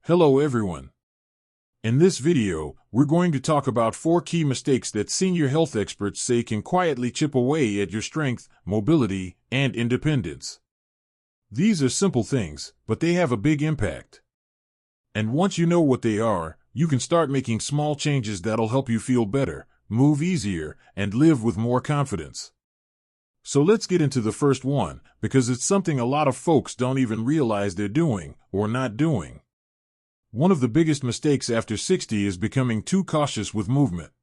Hello everyone. In this video, we're going to talk about 4 key mistakes that senior health experts say can quietly chip away at your strength, mobility, and independence. These are simple things, but they have a big impact. And once you know what they are, you can start making small changes that'll help you feel better, move easier, and live with more confidence. So let's get into the first one, because it's something a lot of folks don't even realize they're doing or not doing. One of the biggest mistakes after 60 is becoming too cautious with movement.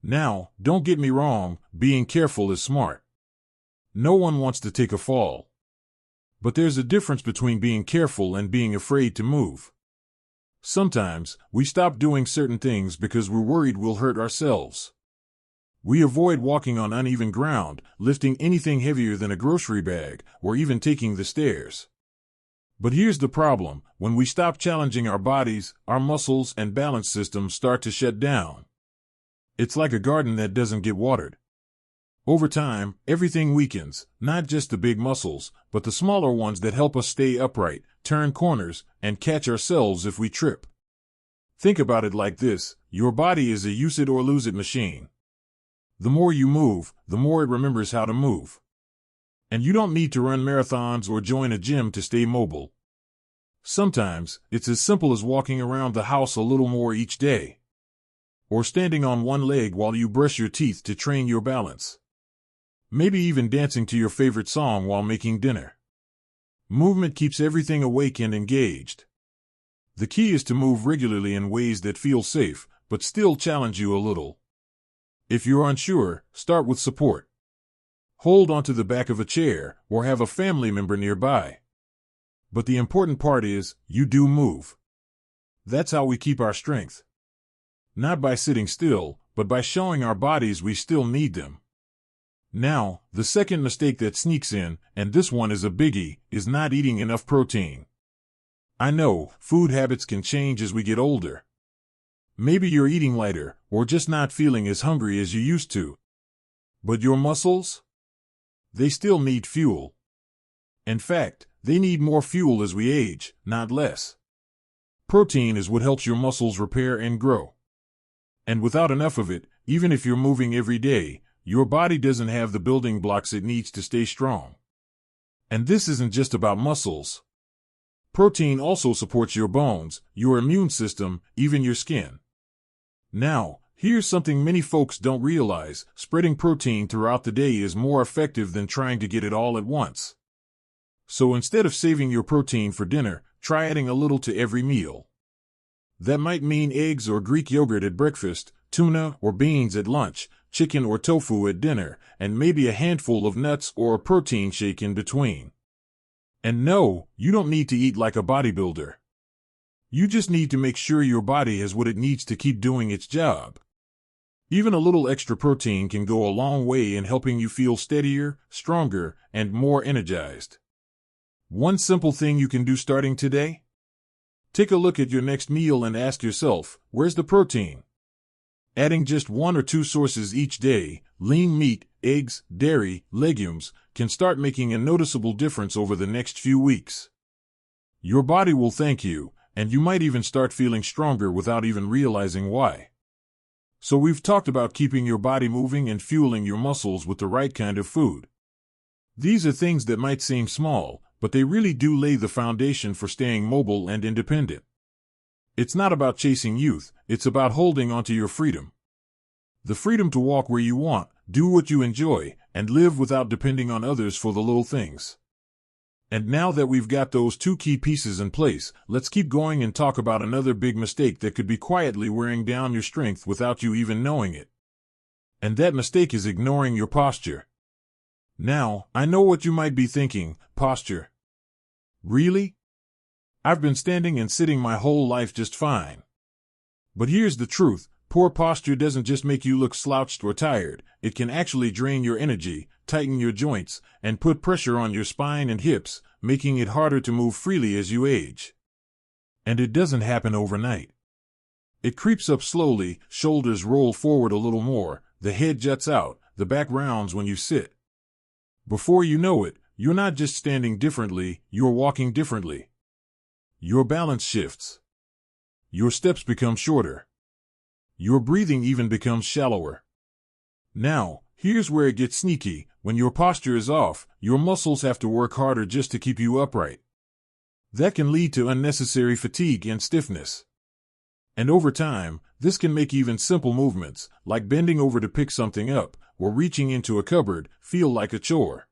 Now, don't get me wrong, being careful is smart. No one wants to take a fall. But there's a difference between being careful and being afraid to move. Sometimes, we stop doing certain things because we're worried we'll hurt ourselves. We avoid walking on uneven ground, lifting anything heavier than a grocery bag, or even taking the stairs. But here's the problem: when we stop challenging our bodies, our muscles and balance systems start to shut down. It's like a garden that doesn't get watered. Over time, everything weakens, not just the big muscles, but the smaller ones that help us stay upright, turn corners, and catch ourselves if we trip. Think about it like this: your body is a use it or lose it machine. The more you move, the more it remembers how to move. And you don't need to run marathons or join a gym to stay mobile. Sometimes, it's as simple as walking around the house a little more each day. Or standing on one leg while you brush your teeth to train your balance. Maybe even dancing to your favorite song while making dinner. Movement keeps everything awake and engaged. The key is to move regularly in ways that feel safe, but still challenge you a little. If you're unsure, start with support. Hold onto the back of a chair, or have a family member nearby. But the important part is, you do move. That's how we keep our strength. Not by sitting still, but by showing our bodies we still need them. Now, the second mistake that sneaks in, and this one is a biggie, is not eating enough protein. I know, food habits can change as we get older. Maybe you're eating lighter, or just not feeling as hungry as you used to. But your muscles? They still need fuel. In fact, they need more fuel as we age, not less. Protein is what helps your muscles repair and grow. And without enough of it, even if you're moving every day, your body doesn't have the building blocks it needs to stay strong. And this isn't just about muscles. Protein also supports your bones, your immune system, even your skin. Now, here's something many folks don't realize: spreading protein throughout the day is more effective than trying to get it all at once. So instead of saving your protein for dinner, try adding a little to every meal. That might mean eggs or Greek yogurt at breakfast, tuna or beans at lunch, chicken or tofu at dinner, and maybe a handful of nuts or a protein shake in between. And no, you don't need to eat like a bodybuilder. You just need to make sure your body has what it needs to keep doing its job. Even a little extra protein can go a long way in helping you feel steadier, stronger, and more energized. One simple thing you can do starting today? Take a look at your next meal and ask yourself, where's the protein? Adding just 1 or 2 sources each day, lean meat, eggs, dairy, legumes, can start making a noticeable difference over the next few weeks. Your body will thank you, and you might even start feeling stronger without even realizing why. So we've talked about keeping your body moving and fueling your muscles with the right kind of food. These are things that might seem small, but they really do lay the foundation for staying mobile and independent. It's not about chasing youth, it's about holding onto your freedom. The freedom to walk where you want, do what you enjoy, and live without depending on others for the little things. And now that we've got those 2 key pieces in place, let's keep going and talk about another big mistake that could be quietly wearing down your strength without you even knowing it. And that mistake is ignoring your posture. Now, I know what you might be thinking: posture. Really? I've been standing and sitting my whole life just fine. But here's the truth: poor posture doesn't just make you look slouched or tired, it can actually drain your energy, tighten your joints, and put pressure on your spine and hips, making it harder to move freely as you age. And it doesn't happen overnight. It creeps up slowly: shoulders roll forward a little more, the head juts out, the back rounds when you sit. Before you know it, you're not just standing differently, you're walking differently. Your balance shifts. Your steps become shorter. Your breathing even becomes shallower. Now, here's where it gets sneaky. When your posture is off, your muscles have to work harder just to keep you upright. That can lead to unnecessary fatigue and stiffness. And over time, this can make even simple movements, like bending over to pick something up or reaching into a cupboard, feel like a chore.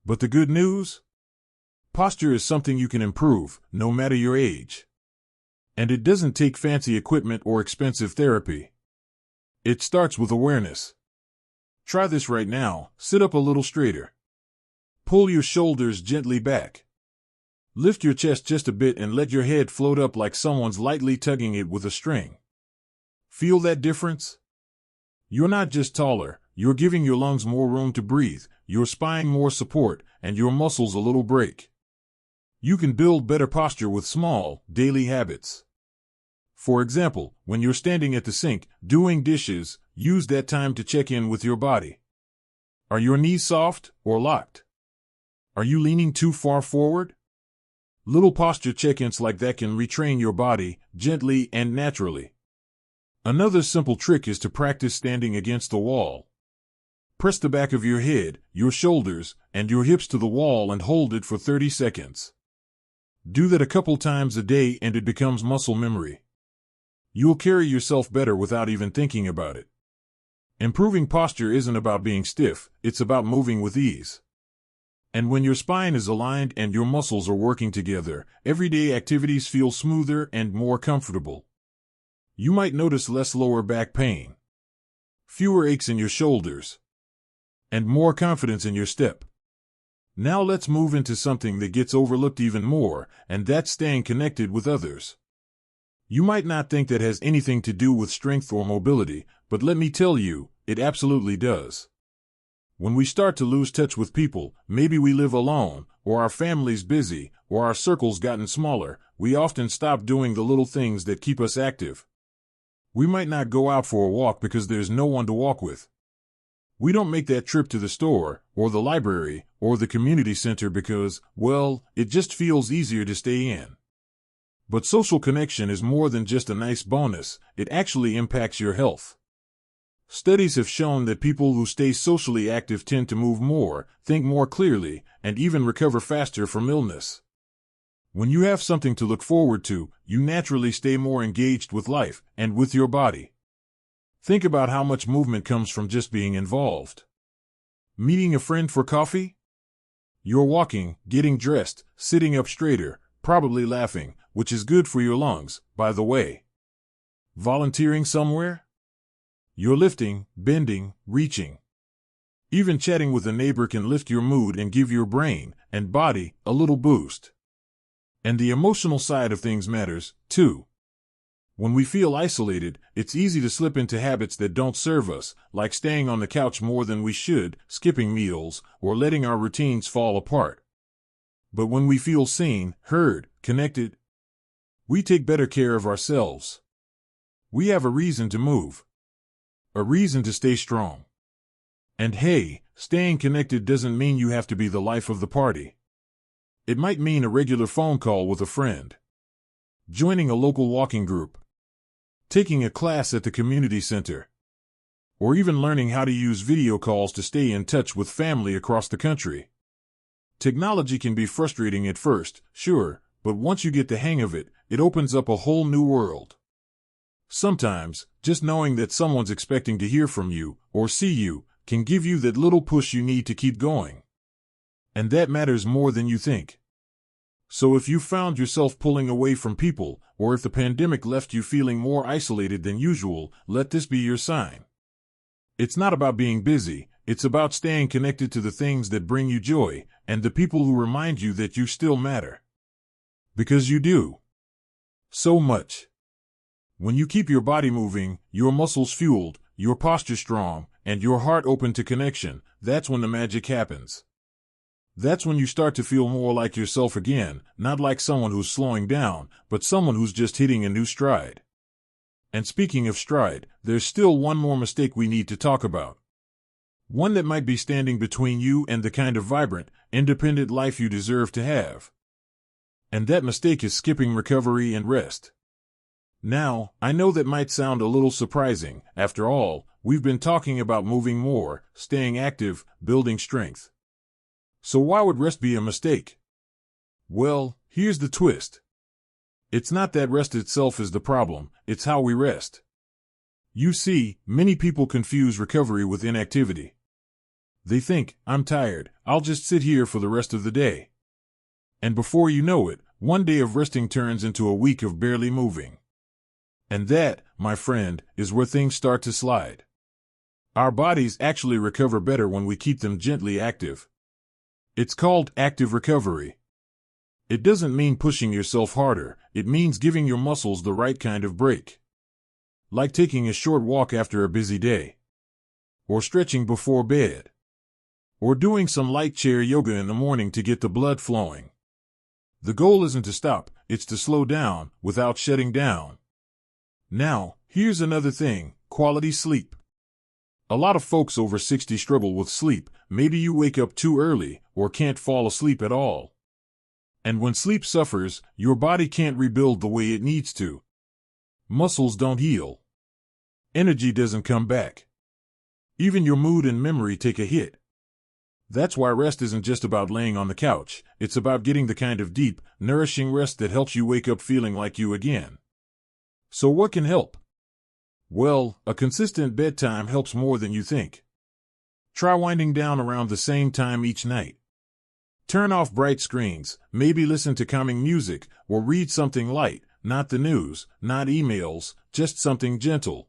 But the good news? Posture is something you can improve, no matter your age. And it doesn't take fancy equipment or expensive therapy. It starts with awareness. Try this right now. Sit up a little straighter. Pull your shoulders gently back. Lift your chest just a bit and let your head float up like someone's lightly tugging it with a string. Feel that difference? You're not just taller, you're giving your lungs more room to breathe, your spine more support, and your muscles a little break. You can build better posture with small, daily habits. For example, when you're standing at the sink, doing dishes, use that time to check in with your body. Are your knees soft or locked? Are you leaning too far forward? Little posture check-ins like that can retrain your body, gently and naturally. Another simple trick is to practice standing against the wall. Press the back of your head, your shoulders, and your hips to the wall and hold it for 30 seconds. Do that a couple times a day and it becomes muscle memory. You'll carry yourself better without even thinking about it. Improving posture isn't about being stiff, it's about moving with ease. And when your spine is aligned and your muscles are working together, everyday activities feel smoother and more comfortable. You might notice less lower back pain, fewer aches in your shoulders, and more confidence in your step. Now let's move into something that gets overlooked even more, and that's staying connected with others. You might not think that has anything to do with strength or mobility, but let me tell you, it absolutely does. When we start to lose touch with people, maybe we live alone, or our family's busy, or our circle's gotten smaller, we often stop doing the little things that keep us active. We might not go out for a walk because there's no one to walk with. We don't make that trip to the store, or the library, or the community center because, well, it just feels easier to stay in. But social connection is more than just a nice bonus, it actually impacts your health. Studies have shown that people who stay socially active tend to move more, think more clearly, and even recover faster from illness. When you have something to look forward to, you naturally stay more engaged with life and with your body. Think about how much movement comes from just being involved. Meeting a friend for coffee? You're walking, getting dressed, sitting up straighter, probably laughing, which is good for your lungs, by the way. Volunteering somewhere? You're lifting, bending, reaching. Even chatting with a neighbor can lift your mood and give your brain and body a little boost. And the emotional side of things matters, too. When we feel isolated, it's easy to slip into habits that don't serve us, like staying on the couch more than we should, skipping meals, or letting our routines fall apart. But when we feel seen, heard, connected, we take better care of ourselves. We have a reason to move. A reason to stay strong. And hey, staying connected doesn't mean you have to be the life of the party. It might mean a regular phone call with a friend, joining a local walking group, taking a class at the community center, or even learning how to use video calls to stay in touch with family across the country. Technology can be frustrating at first, sure, but once you get the hang of it, it opens up a whole new world. Sometimes, just knowing that someone's expecting to hear from you, or see you, can give you that little push you need to keep going. And that matters more than you think. So if you found yourself pulling away from people, or if the pandemic left you feeling more isolated than usual, let this be your sign. It's not about being busy, it's about staying connected to the things that bring you joy, and the people who remind you that you still matter. Because you do. So much. When you keep your body moving, your muscles fueled, your posture strong, and your heart open to connection, that's when the magic happens. That's when you start to feel more like yourself again, not like someone who's slowing down, but someone who's just hitting a new stride. And speaking of stride, there's still one more mistake we need to talk about. One that might be standing between you and the kind of vibrant, independent life you deserve to have. And that mistake is skipping recovery and rest. Now, I know that might sound a little surprising. After all, we've been talking about moving more, staying active, building strength. So why would rest be a mistake? Well, here's the twist. It's not that rest itself is the problem, it's how we rest. You see, many people confuse recovery with inactivity. They think, I'm tired, I'll just sit here for the rest of the day. And before you know it, one day of resting turns into a week of barely moving. And that, my friend, is where things start to slide. Our bodies actually recover better when we keep them gently active. It's called active recovery. It doesn't mean pushing yourself harder, it means giving your muscles the right kind of break. Like taking a short walk after a busy day. Or stretching before bed. Or doing some light chair yoga in the morning to get the blood flowing. The goal isn't to stop, it's to slow down, without shutting down. Now, here's another thing, quality sleep. A lot of folks over 60 struggle with sleep. Maybe you wake up too early, or can't fall asleep at all. And when sleep suffers, your body can't rebuild the way it needs to. Muscles don't heal. Energy doesn't come back. Even your mood and memory take a hit. That's why rest isn't just about laying on the couch, it's about getting the kind of deep, nourishing rest that helps you wake up feeling like you again. So what can help? Well, a consistent bedtime helps more than you think. Try winding down around the same time each night. Turn off bright screens, maybe listen to calming music, or read something light, not the news, not emails, just something gentle.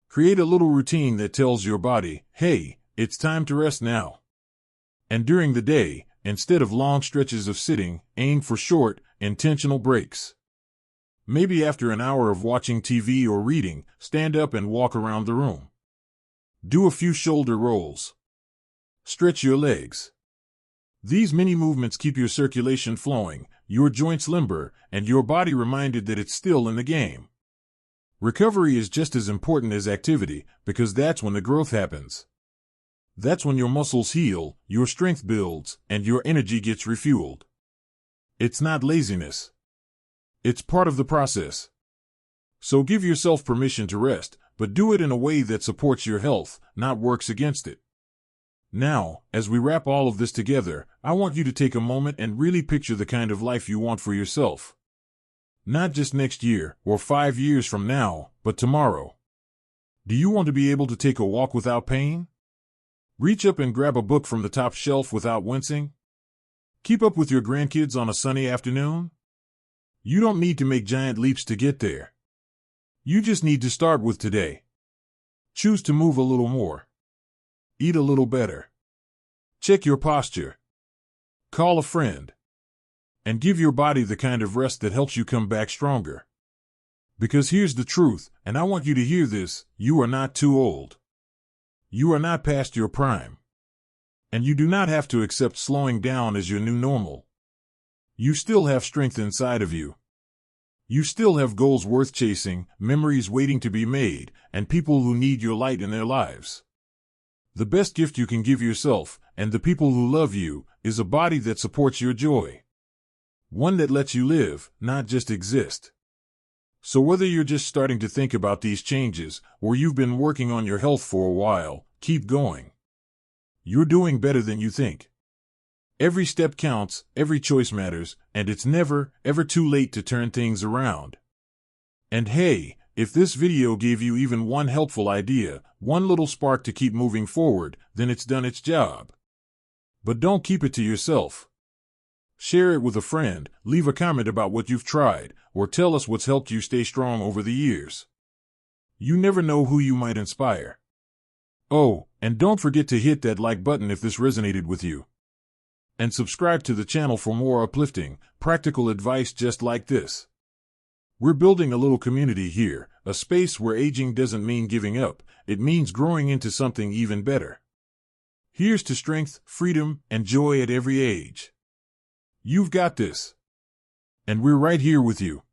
Create a little routine that tells your body, hey, it's time to rest now. And during the day, instead of long stretches of sitting, aim for short, intentional breaks. Maybe after an hour of watching TV or reading, stand up and walk around the room. Do a few shoulder rolls. Stretch your legs. These mini movements keep your circulation flowing, your joints limber, and your body reminded that it's still in the game. Recovery is just as important as activity, because that's when the growth happens. That's when your muscles heal, your strength builds, and your energy gets refueled. It's not laziness. It's part of the process. So give yourself permission to rest, but do it in a way that supports your health, not works against it. Now, as we wrap all of this together, I want you to take a moment and really picture the kind of life you want for yourself. Not just next year, or 5 years from now, but tomorrow. Do you want to be able to take a walk without pain? Reach up and grab a book from the top shelf without wincing? Keep up with your grandkids on a sunny afternoon? You don't need to make giant leaps to get there. You just need to start with today. Choose to move a little more. Eat a little better. Check your posture. Call a friend. And give your body the kind of rest that helps you come back stronger. Because here's the truth, and I want you to hear this, you are not too old. You are not past your prime. And you do not have to accept slowing down as your new normal. You still have strength inside of you. You still have goals worth chasing, memories waiting to be made, and people who need your light in their lives. The best gift you can give yourself, and the people who love you, is a body that supports your joy. One that lets you live, not just exist. So whether you're just starting to think about these changes, or you've been working on your health for a while, keep going. You're doing better than you think. Every step counts, every choice matters, and it's never, ever too late to turn things around. And hey, if this video gave you even one helpful idea, one little spark to keep moving forward, then it's done its job. But don't keep it to yourself. Share it with a friend, leave a comment about what you've tried, or tell us what's helped you stay strong over the years. You never know who you might inspire. Oh, and don't forget to hit that like button if this resonated with you. And subscribe to the channel for more uplifting, practical advice just like this. We're building a little community here, a space where aging doesn't mean giving up, it means growing into something even better. Here's to strength, freedom, and joy at every age. You've got this. And we're right here with you.